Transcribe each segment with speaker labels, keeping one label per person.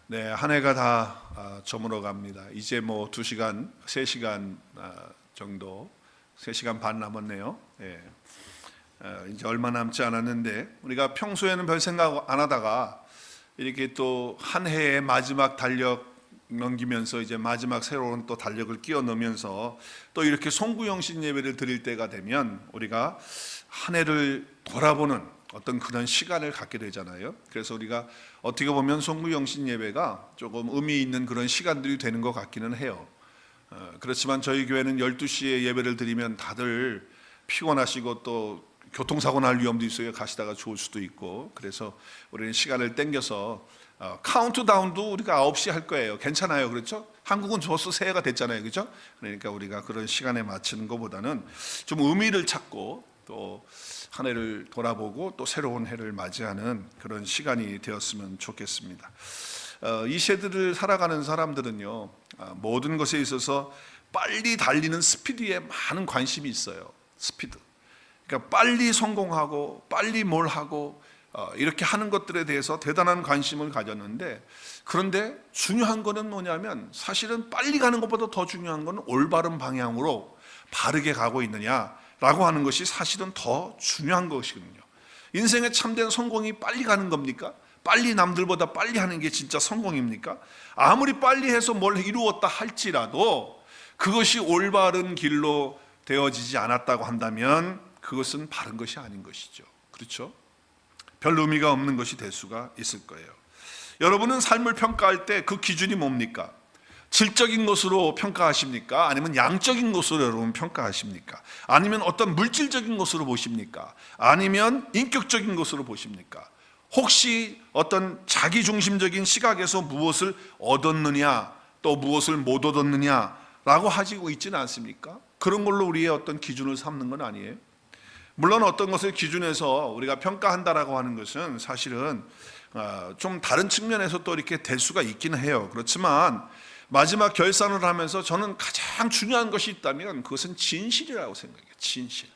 Speaker 1: 네, 한 해가 다 저물어 갑니다. 이제 뭐 2시간, 3시간 정도, 3시간 반 남았네요. 예. 이제 얼마 남지 않았는데 우리가 평소에는 별 생각 안 하다가 이렇게 또 한 해의 마지막 달력 넘기면서 이제 마지막 새로운 또 달력을 끼워 넣으면서 또 이렇게 송구영신 예배를 드릴 때가 되면 우리가 한 해를 돌아보는 어떤 그런 시간을 갖게 되잖아요. 그래서 우리가 어떻게 보면 송구영신 예배가 조금 의미 있는 그런 시간들이 되는 것 같기는 해요. 그렇지만 저희 교회는 12시에 예배를 드리면 다들 피곤하시고 또 교통사고 날 위험도 있어요. 가시다가 좋을 수도 있고. 그래서 우리는 시간을 땡겨서 카운트다운도 우리가 9시 할 거예요. 괜찮아요, 그렇죠? 한국은 벌써 새해가 됐잖아요, 그렇죠? 그러니까 우리가 그런 시간에 맞추는 것보다는 좀 의미를 찾고 또 한 해를 돌아보고 또 새로운 해를 맞이하는 그런 시간이 되었으면 좋겠습니다. 이 세대를 살아가는 사람들은요, 모든 것에 있어서 빨리 달리는 스피드에 많은 관심이 있어요. 스피드. 그러니까 빨리 성공하고 빨리 뭘 하고 이렇게 하는 것들에 대해서 대단한 관심을 가졌는데, 그런데 중요한 거는 뭐냐면 사실은 빨리 가는 것보다 더 중요한 거는 올바른 방향으로 바르게 가고 있느냐라고 하는 것이 사실은 더 중요한 것이거든요. 인생의 참된 성공이 빨리 가는 겁니까? 빨리 남들보다 빨리 하는 게 진짜 성공입니까? 아무리 빨리 해서 뭘 이루었다 할지라도 그것이 올바른 길로 되어지지 않았다고 한다면 그것은 바른 것이 아닌 것이죠. 그렇죠? 별 의미가 없는 것이 될 수가 있을 거예요. 여러분은 삶을 평가할 때 그 기준이 뭡니까? 질적인 것으로 평가하십니까? 아니면 양적인 것으로 여러분 평가하십니까? 아니면 어떤 물질적인 것으로 보십니까? 아니면 인격적인 것으로 보십니까? 혹시 어떤 자기중심적인 시각에서 무엇을 얻었느냐, 또 무엇을 못 얻었느냐라고 하시고 있지는 않습니까? 그런 걸로 우리의 어떤 기준을 삼는 건 아니에요. 물론 어떤 것을 기준해서 우리가 평가한다라고 하는 것은 사실은 좀 다른 측면에서 또 이렇게 될 수가 있기는 해요. 그렇지만 마지막 결산을 하면서 저는 가장 중요한 것이 있다면 그것은 진실이라고 생각해요. 진실.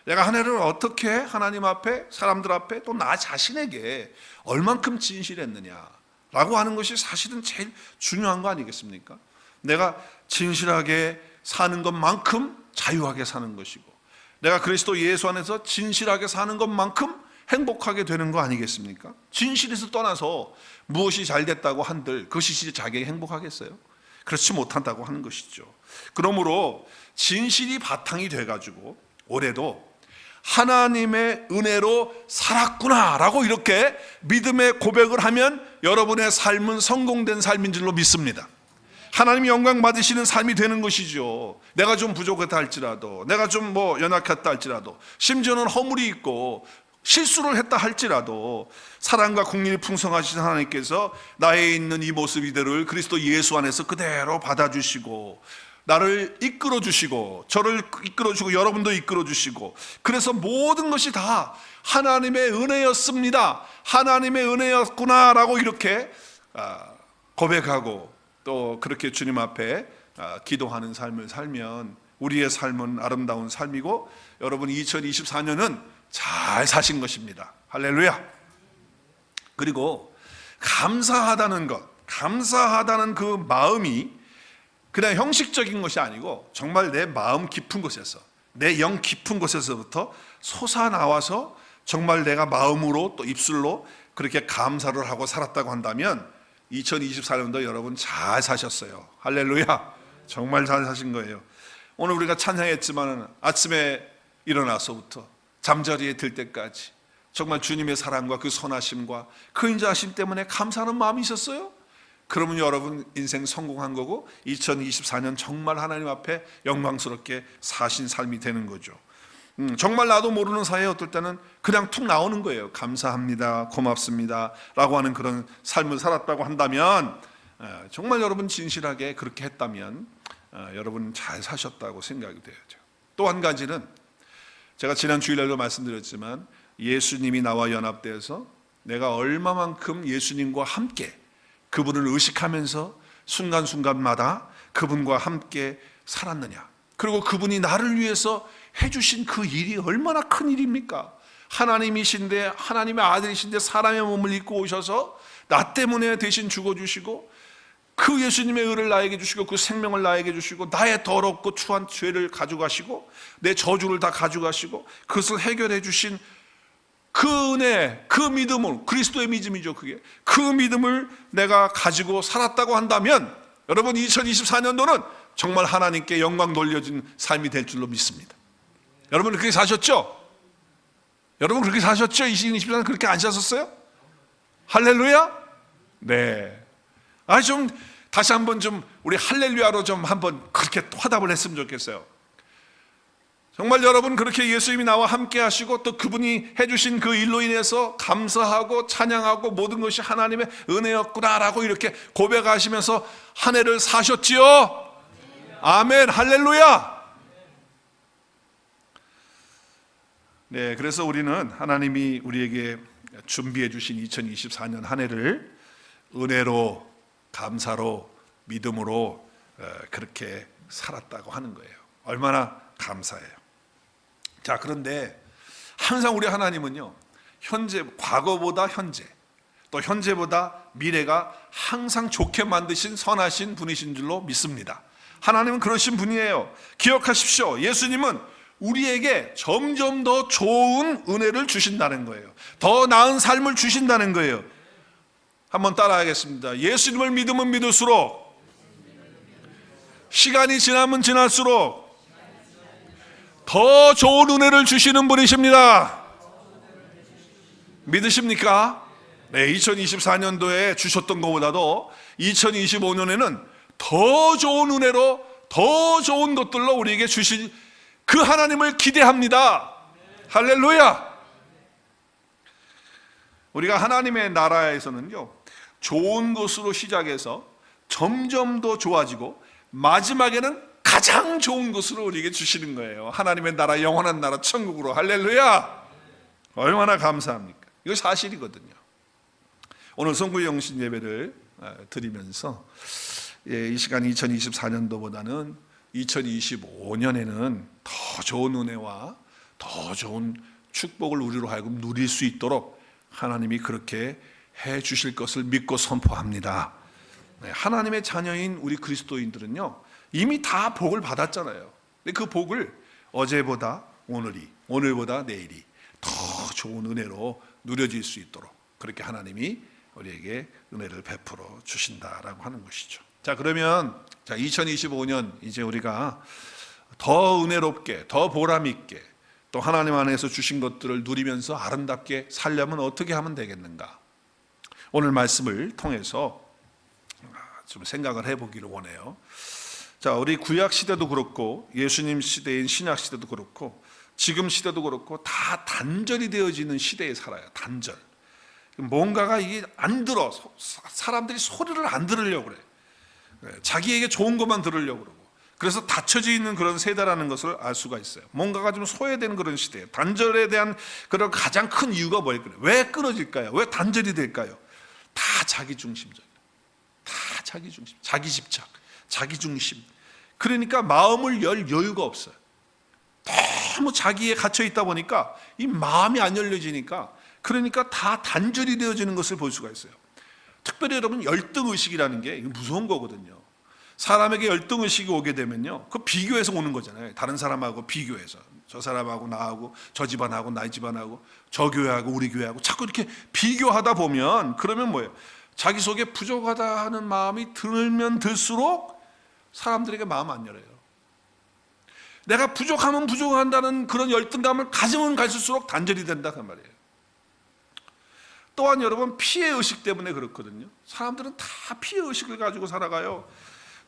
Speaker 1: 내가 한 해를 어떻게 하나님 앞에, 사람들 앞에, 또 나 자신에게 얼만큼 진실했느냐라고 하는 것이 사실은 제일 중요한 거 아니겠습니까? 내가 진실하게 사는 것만큼 자유하게 사는 것이고, 내가 그리스도 예수 안에서 진실하게 사는 것만큼 행복하게 되는 거 아니겠습니까? 진실에서 떠나서 무엇이 잘 됐다고 한들 그것이 진짜 자기에게 행복하겠어요? 그렇지 못한다고 하는 것이죠. 그러므로 진실이 바탕이 돼가지고 올해도 하나님의 은혜로 살았구나라고 이렇게 믿음의 고백을 하면 여러분의 삶은 성공된 삶인 줄로 믿습니다. 하나님이 영광 받으시는 삶이 되는 것이죠. 내가 좀 부족했다 할지라도, 내가 좀 연약했다 할지라도, 심지어는 허물이 있고 실수를 했다 할지라도 사랑과 긍휼이 풍성하신 하나님께서 나에 있는 이 모습 이대로를 그리스도 예수 안에서 그대로 받아주시고 나를 이끌어주시고 저를 이끌어주고 여러분도 이끌어주시고, 그래서 모든 것이 다 하나님의 은혜였습니다, 하나님의 은혜였구나라고 이렇게 고백하고 또 그렇게 주님 앞에 기도하는 삶을 살면 우리의 삶은 아름다운 삶이고 여러분 2024년은 잘 사신 것입니다. 할렐루야. 그리고 감사하다는 것, 감사하다는 그 마음이 그냥 형식적인 것이 아니고 정말 내 마음 깊은 곳에서, 내 영 깊은 곳에서부터 솟아나와서 정말 내가 마음으로 또 입술로 그렇게 감사를 하고 살았다고 한다면 2024년도 여러분 잘 사셨어요. 할렐루야. 정말 잘 사신 거예요. 오늘 우리가 찬양했지만 아침에 일어나서부터 잠자리에 들 때까지 정말 주님의 사랑과 그 선하심과 그 인자하심 때문에 감사하는 마음이 있었어요? 그러면 여러분 인생 성공한 거고 2024년 정말 하나님 앞에 영광스럽게 사신 삶이 되는 거죠. 정말 나도 모르는 사이에 어떨 때는 그냥 툭 나오는 거예요. 감사합니다, 고맙습니다 라고 하는 그런 삶을 살았다고 한다면, 정말 여러분 진실하게 그렇게 했다면 여러분 잘 사셨다고 생각이 되죠. 또 한 가지는 제가 지난 주일날도 말씀드렸지만 예수님이 나와 연합되어서 내가 얼마만큼 예수님과 함께 그분을 의식하면서 순간순간마다 그분과 함께 살았느냐, 그리고 그분이 나를 위해서 해주신 그 일이 얼마나 큰 일입니까? 하나님이신데, 하나님의 아들이신데 사람의 몸을 입고 오셔서 나 때문에 대신 죽어주시고 그 예수님의 의를 나에게 주시고 그 생명을 나에게 주시고 나의 더럽고 추한 죄를 가져가시고 내 저주를 다 가져가시고 그것을 해결해 주신 그 은혜, 그 믿음을, 그리스도의 믿음이죠. 그게 그 믿음을 내가 가지고 살았다고 한다면 여러분 2024년도는 정말 하나님께 영광 돌려진 삶이 될 줄로 믿습니다. 여러분 그렇게 사셨죠? 여러분 그렇게 사셨죠? 2024년 그렇게 안 사셨어요? 할렐루야? 네. 좀 다시 한번 좀 우리 할렐루야로 좀 한번 그렇게 화답을 했으면 좋겠어요. 정말 여러분 그렇게 예수님이 나와 함께 하시고 또 그분이 해주신 그 일로 인해서 감사하고 찬양하고 모든 것이 하나님의 은혜였구나라고 이렇게 고백하시면서 한 해를 사셨지요? 아멘, 할렐루야. 네, 그래서 우리는 하나님이 우리에게 준비해 주신 2024년 한 해를 은혜로, 감사로, 믿음으로 그렇게 살았다고 하는 거예요. 얼마나 감사해요. 자, 그런데 항상 우리 하나님은요, 현재, 과거보다 현재, 또 현재보다 미래가 항상 좋게 만드신 선하신 분이신 줄로 믿습니다. 하나님은 그러신 분이에요. 기억하십시오. 예수님은 우리에게 점점 더 좋은 은혜를 주신다는 거예요. 더 나은 삶을 주신다는 거예요. 한번 따라하겠습니다. 예수님을 믿으면 믿을수록, 시간이 지나면 지날수록 더 좋은 은혜를 주시는 분이십니다. 믿으십니까? 네, 2024년도에 주셨던 것보다도 2025년에는 더 좋은 은혜로 더 좋은 것들로 우리에게 주신 그 하나님을 기대합니다. 할렐루야. 우리가 하나님의 나라에서는요, 좋은 것으로 시작해서 점점 더 좋아지고 마지막에는 가장 좋은 것으로 우리에게 주시는 거예요. 하나님의 나라, 영원한 나라, 천국으로. 할렐루야. 얼마나 감사합니까? 이거 사실이거든요. 오늘 성구영신 예배를 드리면서 이 시간 2024년도보다는 2025년에는 더 좋은 은혜와 더 좋은 축복을 우리로 하여금 누릴 수 있도록 하나님이 그렇게 해 주실 것을 믿고 선포합니다. 하나님의 자녀인 우리 그리스도인들은요, 이미 다 복을 받았잖아요. 근데 그 복을 어제보다 오늘이, 오늘보다 내일이 더 좋은 은혜로 누려질 수 있도록 그렇게 하나님이 우리에게 은혜를 베풀어 주신다라고 하는 것이죠. 자, 그러면 2025년 이제 우리가 더 은혜롭게, 더 보람 있게 또 하나님 안에서 주신 것들을 누리면서 아름답게 살려면 어떻게 하면 되겠는가? 오늘 말씀을 통해서 좀 생각을 해보기를 원해요. 자, 우리 구약 시대도 그렇고 예수님 시대인 신약 시대도 그렇고 지금 시대도 그렇고 다 단절이 되어지는 시대에 살아요. 단절. 뭔가가 이게 안 들어. 사람들이 소리를 안 들으려고 그래. 자기에게 좋은 것만 들으려고 그러고. 그래서 닫혀져 있는 그런 세대라는 것을 알 수가 있어요. 뭔가가 좀 소외되는 그런 시대예요. 단절에 대한 그런 가장 큰 이유가 뭘까요? 왜 끊어질까요? 왜 단절이 될까요? 다 자기 중심적이에요. 다 자기 중심, 자기 집착, 자기 중심. 그러니까 마음을 열 여유가 없어요. 너무 자기에 갇혀 있다 보니까 이 마음이 안 열려지니까, 그러니까 다 단절이 되어지는 것을 볼 수가 있어요. 특별히 여러분, 열등의식이라는 게 무서운 거거든요. 사람에게 열등의식이 오게 되면요, 그 비교해서 오는 거잖아요. 다른 사람하고 비교해서, 저 사람하고 나하고 저 집안하고 나의 집안하고 저 교회하고 우리 교회하고 자꾸 이렇게 비교하다 보면, 그러면 뭐예요? 자기 속에 부족하다 하는 마음이 들면 들수록 사람들에게 마음 안 열어요. 내가 부족하면 부족한다는 그런 열등감을 가지면 가질수록 단절이 된다 그 말이에요. 또한 여러분, 피해의식 때문에 그렇거든요. 사람들은 다 피해의식을 가지고 살아가요.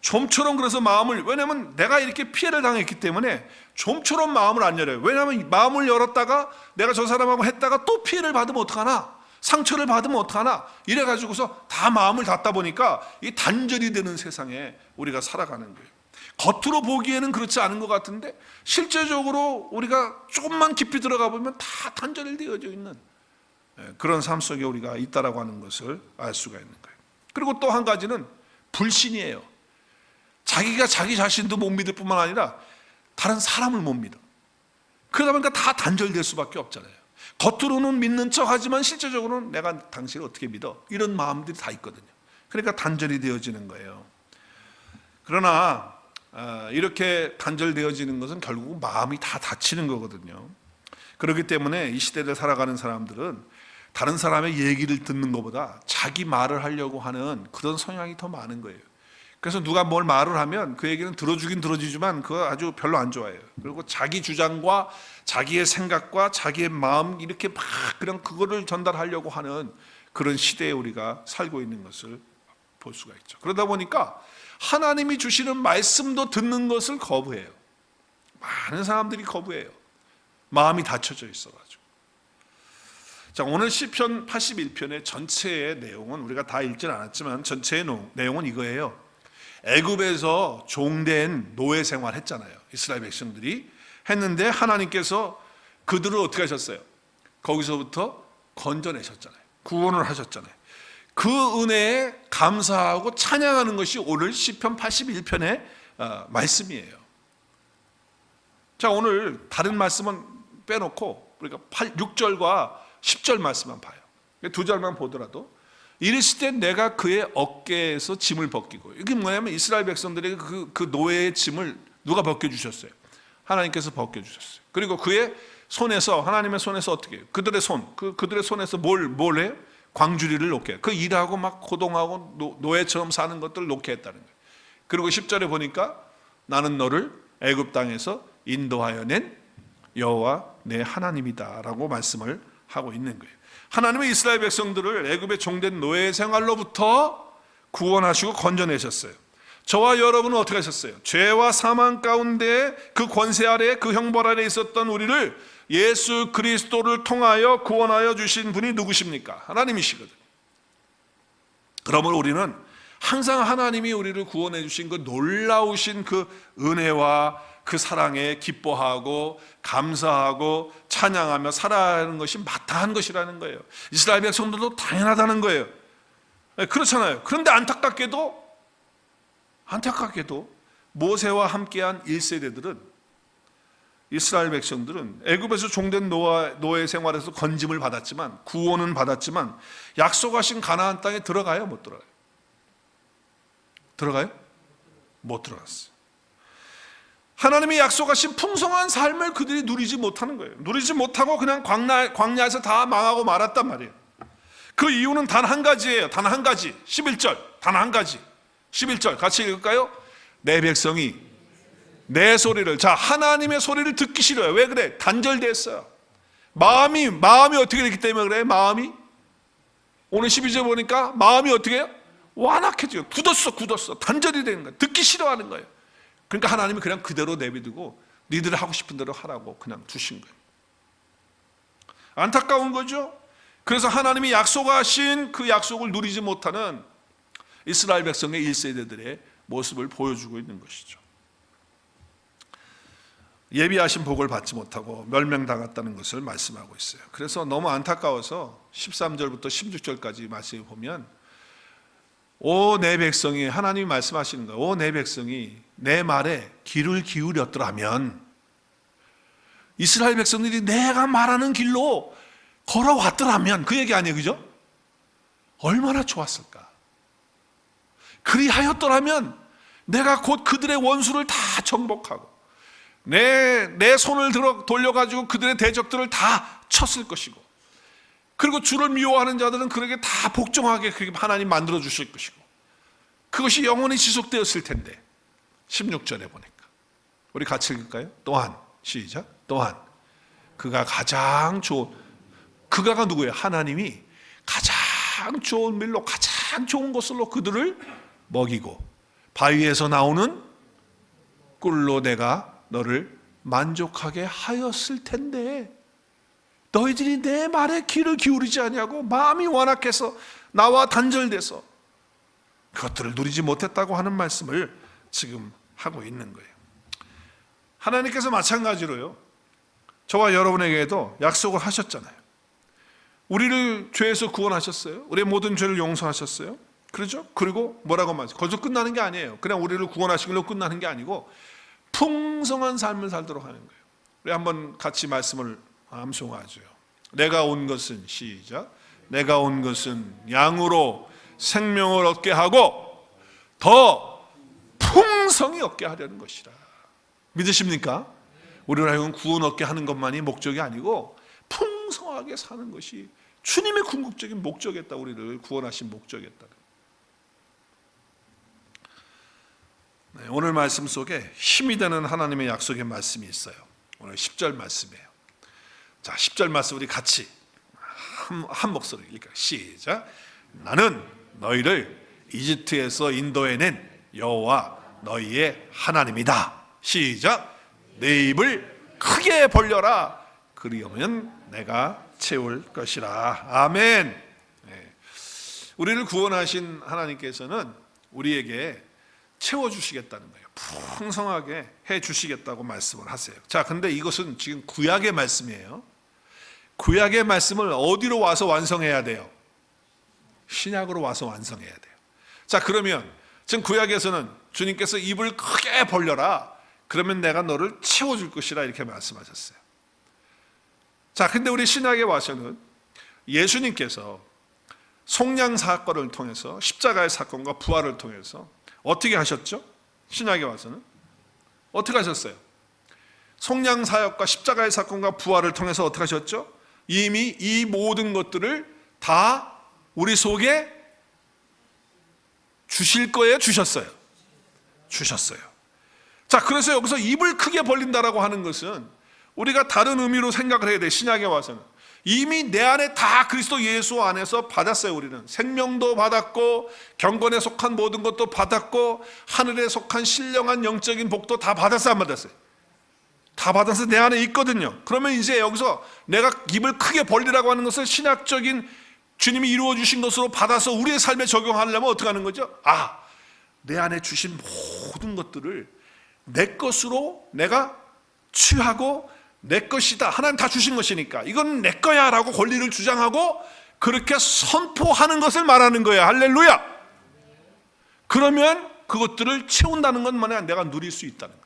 Speaker 1: 좀처럼. 그래서 마음을, 왜냐하면 내가 이렇게 피해를 당했기 때문에 좀처럼 마음을 안 열어요. 왜냐하면 마음을 열었다가 내가 저 사람하고 했다가 또 피해를 받으면 어떡하나, 상처를 받으면 어떡하나, 이래가지고서 다 마음을 닫다 보니까 이 단절이 되는 세상에 우리가 살아가는 거예요. 겉으로 보기에는 그렇지 않은 것 같은데 실제적으로 우리가 조금만 깊이 들어가 보면 다 단절이 되어져 있는 그런 삶 속에 우리가 있다라고 하는 것을 알 수가 있는 거예요. 그리고 또 한 가지는 불신이에요. 자기가 자기 자신도 못 믿을 뿐만 아니라 다른 사람을 못 믿어. 그러다 보니까 다 단절될 수밖에 없잖아요. 겉으로는 믿는 척하지만 실제적으로는 내가 당신을 어떻게 믿어? 이런 마음들이 다 있거든요. 그러니까 단절이 되어지는 거예요. 그러나 이렇게 단절되어지는 것은 결국 마음이 다 다치는 거거든요. 그렇기 때문에 이 시대를 살아가는 사람들은 다른 사람의 얘기를 듣는 것보다 자기 말을 하려고 하는 그런 성향이 더 많은 거예요. 그래서 누가 뭘 말을 하면 그 얘기는 들어주긴 들어주지만 그거 아주 별로 안 좋아해요. 그리고 자기 주장과 자기의 생각과 자기의 마음 이렇게 막 그냥 그거를 전달하려고 하는 그런 시대에 우리가 살고 있는 것을 볼 수가 있죠. 그러다 보니까 하나님이 주시는 말씀도 듣는 것을 거부해요. 많은 사람들이 거부해요. 마음이 닫혀져 있어가지고. 자, 오늘 시편 81편의 전체의 내용은 우리가 다 읽지는 않았지만 전체의 내용은 이거예요. 애굽에서 종된 노예 생활 했잖아요. 이스라엘 백성들이 했는데 하나님께서 그들을 어떻게 하셨어요? 거기서부터 건져내셨잖아요. 구원을 하셨잖아요. 그 은혜에 감사하고 찬양하는 것이 오늘 시편 81편의 말씀이에요. 자, 오늘 다른 말씀은 빼놓고 우리가 6절과 10절 말씀만 봐요. 두 절만 보더라도 이랬을 때 내가 그의 어깨에서 짐을 벗기고, 이게 뭐냐면 이스라엘 백성들에게 그 노예의 짐을 누가 벗겨주셨어요? 하나님께서 벗겨주셨어요. 그리고 그의 손에서, 하나님의 손에서 어떻게 해요? 그들의 손에서 뭘 해요? 광주리를 놓게 해요. 그 일하고 막 고동하고 노예처럼 사는 것들을 놓게 했다는 거예요. 그리고 10절에 보니까 나는 너를 애굽 땅에서 인도하여 낸 여호와 내 하나님이다 라고 말씀을 하고 있는 거예요. 하나님의 이스라엘 백성들을 애굽의 종된 노예 생활로부터 구원하시고 건져내셨어요. 저와 여러분은 어떻게 하셨어요? 죄와 사망 가운데 그 권세 아래, 그 형벌 아래 있었던 우리를 예수 그리스도를 통하여 구원하여 주신 분이 누구십니까? 하나님이시거든요. 그러므로 우리는 항상 하나님이 우리를 구원해 주신 그 놀라우신 그 은혜와 그 사랑에 기뻐하고 감사하고 찬양하며 살아야 하는 것이 마땅한 것이라는 거예요. 이스라엘 백성들도 당연하다는 거예요. 그렇잖아요. 그런데 안타깝게도 모세와 함께한 1세대들은, 이스라엘 백성들은 애굽에서 종된 노예 생활에서 건짐을 받았지만, 구원은 받았지만 약속하신 가나안 땅에 들어가요? 못 들어가요? 들어가요? 못 들어갔어요. 하나님이 약속하신 풍성한 삶을 그들이 누리지 못하는 거예요. 누리지 못하고 그냥 광야에서 다 망하고 말았단 말이에요. 그 이유는 단 한 가지예요. 단 한 가지. 11절. 단 한 가지. 11절 같이 읽을까요? 내 백성이 내 소리를, 자, 하나님의 소리를 듣기 싫어요. 왜 그래? 단절됐어요. 마음이 어떻게 됐기 때문에 그래? 마음이 오늘 12절 보니까 마음이 어떻게 해요? 완악해져요. 굳었어. 단절이 되는 거예요. 듣기 싫어하는 거예요. 그러니까 하나님이 그냥 그대로 내비두고 니들 하고 싶은 대로 하라고 그냥 두신 거예요. 안타까운 거죠. 그래서 하나님이 약속하신 그 약속을 누리지 못하는 이스라엘 백성의 1세대들의 모습을 보여주고 있는 것이죠. 예비하신 복을 받지 못하고 멸명당했다는 것을 말씀하고 있어요. 그래서 너무 안타까워서 13절부터 16절까지 말씀을 보면, 오 내 백성이, 하나님이 말씀하시는 거예요. 오 내 백성이 내 말에 귀를 기울였더라면, 이스라엘 백성들이 내가 말하는 길로 걸어왔더라면, 그 얘기 아니에요, 그죠? 얼마나 좋았을까. 그리하였더라면 내가 곧 그들의 원수를 다 정복하고 내 손을 돌려가지고 그들의 대적들을 다 쳤을 것이고, 그리고 주를 미워하는 자들은 그에게 다 복종하게 하나님 만들어 주실 것이고, 그것이 영원히 지속되었을 텐데. 16절에 보니까 우리 같이 읽을까요? 또한, 시작. 또한 그가 누구예요? 하나님이 가장 좋은 밀로, 가장 좋은 것으로 그들을 먹이고 바위에서 나오는 꿀로 내가 너를 만족하게 하였을 텐데, 너희들이 내 말에 귀를 기울이지 아니하고 마음이 완악해서 나와 단절돼서 그것들을 누리지 못했다고 하는 말씀을 지금 하고 있는 거예요. 하나님께서 마찬가지로요, 저와 여러분에게도 약속을 하셨잖아요. 우리를 죄에서 구원하셨어요. 우리의 모든 죄를 용서하셨어요. 그렇죠? 그리고 뭐라고 말해요? 거기서 끝나는 게 아니에요. 그냥 우리를 구원하시길로 끝나는 게 아니고 풍성한 삶을 살도록 하는 거예요. 우리 한번 같이 말씀을 암송하죠. 내가 온 것은 시작. 내가 온 것은 양으로 생명을 얻게 하고 더 풍성히 얻게 하려는 것이라. 믿으십니까? 우리로 하여금 구원 얻게 하는 것만이 목적이 아니고 풍성하게 사는 것이 주님의 궁극적인 목적이었다. 우리를 구원하신 목적이었다. 네, 오늘 말씀 속에 힘이 되는 하나님의 약속의 말씀이 있어요. 오늘 10절 말씀이에요. 자, 10절 말씀 우리 같이 한 목소리 읽을까요? 시작. 나는 너희를 이집트에서 인도해낸 여호와 너희의 하나님이다. 시작. 내 입을 크게 벌려라. 그리하면 내가 채울 것이라. 아멘. 네. 우리를 구원하신 하나님께서는 우리에게 채워주시겠다는 거예요. 풍성하게 해주시겠다고 말씀을 하세요. 자, 근데 이것은 지금 구약의 말씀이에요. 구약의 말씀을 어디로 와서 완성해야 돼요? 신약으로 와서 완성해야 돼요. 자, 그러면 지금 구약에서는 주님께서 입을 크게 벌려라. 그러면 내가 너를 채워줄 것이라 이렇게 말씀하셨어요. 자, 근데 우리 신약에 와서는 예수님께서 속량 사건을 통해서 십자가의 사건과 부활을 통해서 어떻게 하셨죠? 신약에 와서는 어떻게 하셨어요? 속량 사역과 십자가의 사건과 부활을 통해서 어떻게 하셨죠? 이미 이 모든 것들을 다 우리 속에 주실 거예요? 주셨어요? 주셨어요. 자, 그래서 여기서 입을 크게 벌린다라고 하는 것은 우리가 다른 의미로 생각을 해야 돼. 신약에 와서는 이미 내 안에 다 그리스도 예수 안에서 받았어요. 우리는 생명도 받았고 경건에 속한 모든 것도 받았고 하늘에 속한 신령한 영적인 복도 다 받았어요? 안 받았어요? 다 받아서 내 안에 있거든요. 그러면 이제 여기서 내가 입을 크게 벌리라고 하는 것은 신학적인 주님이 이루어 주신 것으로 받아서 우리의 삶에 적용하려면 어떻게 하는 거죠? 아, 내 안에 주신 모든 것들을 내 것으로 내가 취하고 내 것이다. 하나님 다 주신 것이니까 이건 내 거야 라고 권리를 주장하고 그렇게 선포하는 것을 말하는 거예요. 할렐루야. 그러면 그것들을 채운다는 건 뭐냐? 내가 누릴 수 있다는 거예요.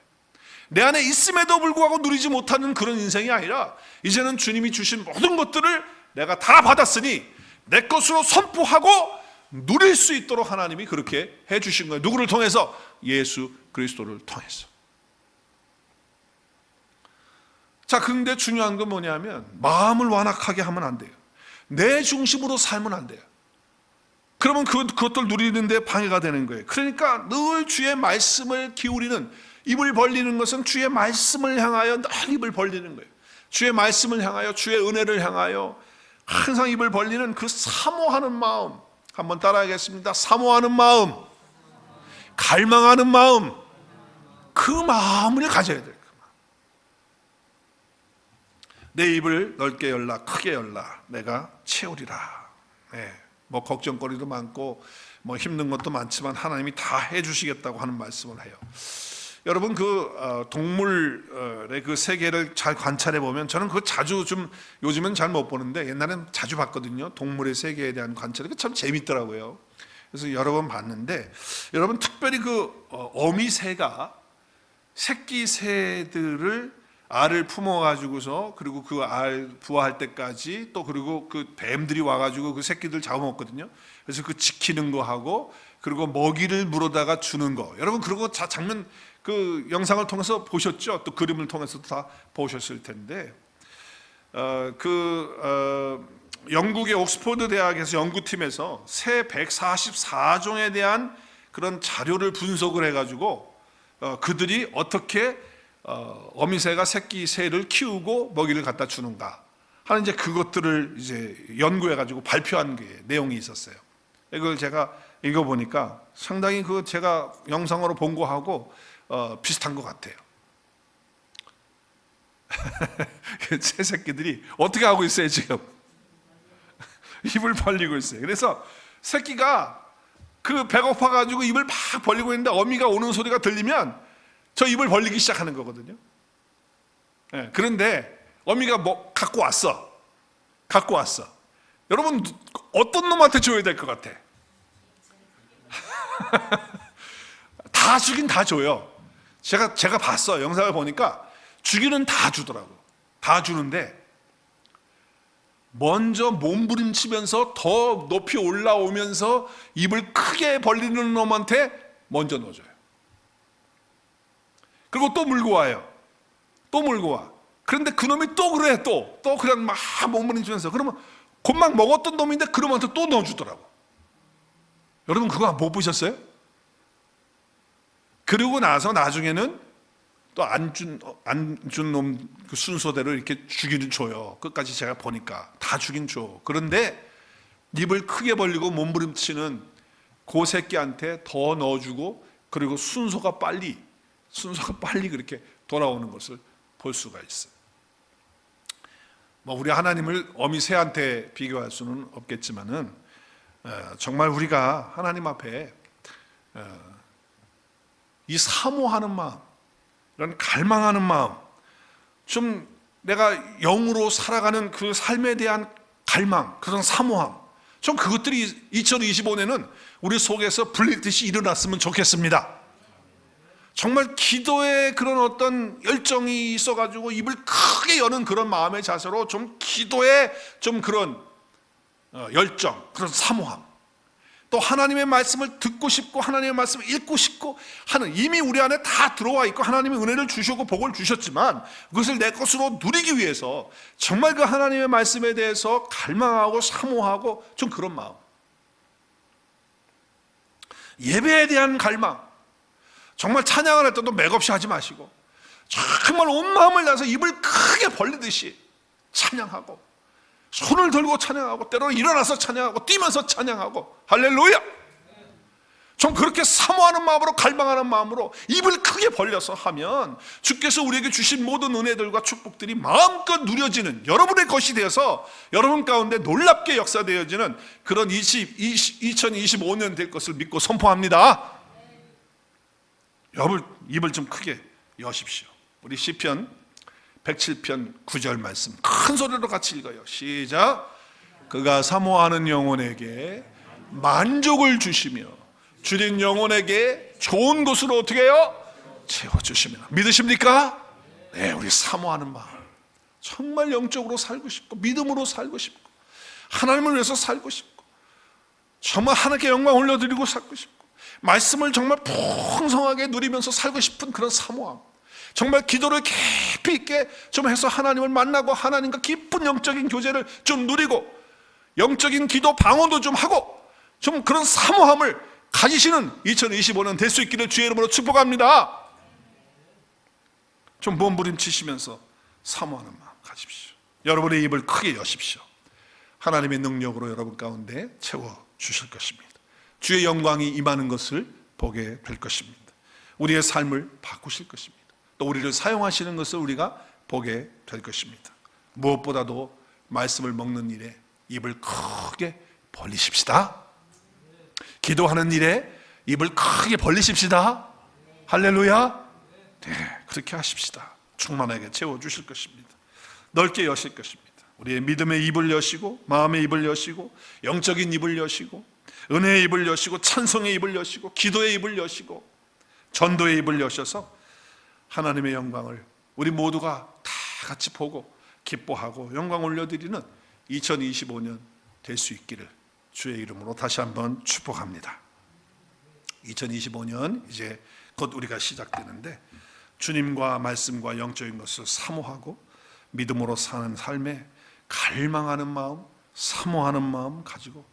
Speaker 1: 내 안에 있음에도 불구하고 누리지 못하는 그런 인생이 아니라 이제는 주님이 주신 모든 것들을 내가 다 받았으니 내 것으로 선포하고 누릴 수 있도록 하나님이 그렇게 해주신 거예요. 누구를 통해서? 예수 그리스도를 통해서. 자, 근데 중요한 건 뭐냐면 마음을 완악하게 하면 안 돼요. 내 중심으로 살면 안 돼요. 그러면 그것들 누리는데 방해가 되는 거예요. 그러니까 늘 주의 말씀을 기울이는, 입을 벌리는 것은 주의 말씀을 향하여 늘 입을 벌리는 거예요. 주의 말씀을 향하여, 주의 은혜를 향하여 항상 입을 벌리는 그 사모하는 마음, 한번 따라하겠습니다. 사모하는 마음, 갈망하는 마음, 그 마음을 가져야 돼요. 내 입을 넓게 열라, 크게 열라, 내가 채우리라. 네, 뭐 걱정거리도 많고 뭐 힘든 것도 많지만 하나님이 다 해주시겠다고 하는 말씀을 해요. 여러분 그 동물의 그 세계를 잘 관찰해 보면, 저는 그거 자주 좀 요즘은 잘 못 보는데 옛날엔 자주 봤거든요. 동물의 세계에 대한 관찰이 참 재밌더라고요. 그래서 여러 번 봤는데, 여러분 특별히 그 어미새가 새끼 새들을 알을 품어가지고서 그리고 그 알 부화할 때까지, 또 그리고 그 뱀들이 와가지고 그 새끼들 잡아먹거든요. 그래서 그 지키는 거 하고, 그리고 먹이를 물어다가 주는 거, 여러분 그런 거 다 장면 그 영상을 통해서 보셨죠? 또 그림을 통해서도 다 보셨을 텐데, 영국의 옥스퍼드 대학에서 연구팀에서 새 144종에 대한 그런 자료를 분석을 해가지고 그들이 어떻게 어미새가 새끼 새를 키우고 먹이를 갖다 주는가 하는 이제 그것들을 이제 연구해가지고 발표한 게 내용이 있었어요. 이걸 제가 읽어보니까 상당히 그 제가 영상으로 본 거하고 비슷한 것 같아요. 새 새끼들이 어떻게 하고 있어요 지금? 입을 벌리고 있어요. 그래서 새끼가 그 배고파가지고 입을 막 벌리고 있는데 어미가 오는 소리가 들리면 저 입을 벌리기 시작하는 거거든요. 네, 그런데 어미가 뭐 갖고 왔어. 여러분 어떤 놈한테 줘야 될 것 같아? 다 주긴 다 줘요. 제가 봤어. 영상을 보니까 주기는 다 주더라고. 다 주는데 먼저 몸부림치면서 더 높이 올라오면서 입을 크게 벌리는 놈한테 먼저 넣어줘요. 그리고 또 물고 와요. 또 물고 와. 그런데 그 놈이 또 그래. 또 그냥 막 몸부림치면서. 그러면 곧막 먹었던 놈인데 그 놈한테 또 넣어주더라고. 여러분 그거 못 보셨어요? 그리고 나서 나중에는 또 안 준 놈 그 순서대로 이렇게 주기는 줘요. 끝까지 제가 보니까 다 주긴 줘. 그런데 입을 크게 벌리고 몸부림치는 그 새끼한테 더 넣어주고, 그리고 순서가 빨리 그렇게 돌아오는 것을 볼 수가 있어요. 뭐 우리 하나님을 어미 새한테 비교할 수는 없겠지만은 정말 우리가 하나님 앞에 이 사모하는 마음, 이런 갈망하는 마음, 좀 내가 영으로 살아가는 그 삶에 대한 갈망, 그런 사모함, 좀 그것들이 2025년에는 우리 속에서 불리듯이 일어났으면 좋겠습니다. 정말 기도에 그런 어떤 열정이 있어가지고 입을 크게 여는 그런 마음의 자세로 좀 기도에 좀 그런 열정, 그런 사모함, 또 하나님의 말씀을 듣고 싶고 하나님의 말씀을 읽고 싶고 하는, 이미 우리 안에 다 들어와 있고 하나님의 은혜를 주시고 복을 주셨지만 그것을 내 것으로 누리기 위해서 정말 그 하나님의 말씀에 대해서 갈망하고 사모하고 좀 그런 마음, 예배에 대한 갈망, 정말 찬양을 할 때도 맥없이 하지 마시고 정말 온 마음을 다해서 입을 크게 벌리듯이 찬양하고, 손을 들고 찬양하고, 때로는 일어나서 찬양하고, 뛰면서 찬양하고, 할렐루야! 좀 그렇게 사모하는 마음으로, 갈망하는 마음으로 입을 크게 벌려서 하면 주께서 우리에게 주신 모든 은혜들과 축복들이 마음껏 누려지는, 여러분의 것이 되어서 여러분 가운데 놀랍게 역사되어지는 그런 2025년 될 것을 믿고 선포합니다. 여러분 입을 좀 크게 여십시오. 우리 시편 107편 9절 말씀 큰 소리로 같이 읽어요. 시작. 그가 사모하는 영혼에게 만족을 주시며 줄인 영혼에게 좋은 것으로 어떻게 해요? 채워주십니다. 믿으십니까? 네, 우리 사모하는 마음, 정말 영적으로 살고 싶고 믿음으로 살고 싶고 하나님을 위해서 살고 싶고 정말 하나님께 영광 올려드리고 살고 싶고 말씀을 정말 풍성하게 누리면서 살고 싶은 그런 사모함, 정말 기도를 깊이 있게 좀 해서 하나님을 만나고 하나님과 깊은 영적인 교제를 좀 누리고 영적인 기도 방언도 좀 하고 좀 그런 사모함을 가지시는 2025년 될 수 있기를 주의 이름으로 축복합니다. 좀 몸부림치시면서 사모하는 마음 가지십시오. 여러분의 입을 크게 여십시오. 하나님의 능력으로 여러분 가운데 채워주실 것입니다. 주의 영광이 임하는 것을 보게 될 것입니다. 우리의 삶을 바꾸실 것입니다. 또 우리를 사용하시는 것을 우리가 보게 될 것입니다. 무엇보다도 말씀을 먹는 일에 입을 크게 벌리십시다. 기도하는 일에 입을 크게 벌리십시다. 할렐루야. 네, 그렇게 하십시다. 충만하게 채워주실 것입니다. 넓게 여실 것입니다. 우리의 믿음의 입을 여시고 마음의 입을 여시고 영적인 입을 여시고 은혜의 입을 여시고 찬송의 입을 여시고 기도의 입을 여시고 전도의 입을 여셔서 하나님의 영광을 우리 모두가 다 같이 보고 기뻐하고 영광 올려드리는 2025년 될 수 있기를 주의 이름으로 다시 한번 축복합니다. 2025년 이제 곧 우리가 시작되는데 주님과 말씀과 영적인 것을 사모하고 믿음으로 사는 삶에 갈망하는 마음, 사모하는 마음 가지고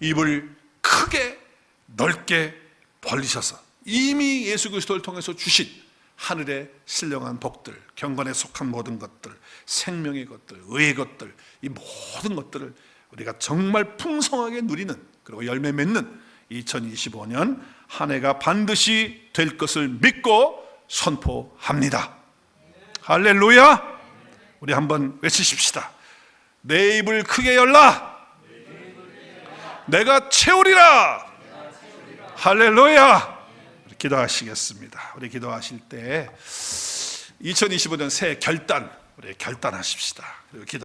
Speaker 1: 입을 크게 넓게 벌리셔서 이미 예수 그리스도를 통해서 주신 하늘의 신령한 복들, 경건에 속한 모든 것들, 생명의 것들, 의의 것들, 이 모든 것들을 우리가 정말 풍성하게 누리는, 그리고 열매 맺는 2025년 한 해가 반드시 될 것을 믿고 선포합니다. 할렐루야. 우리 한번 외치십시다. 내 입을 크게 열라. 내가 채우리라. 할렐루야. 기도하시겠습니다. 우리 기도하실 때 2025년 새해 결단, 우리 결단하십시다. 그리고 기도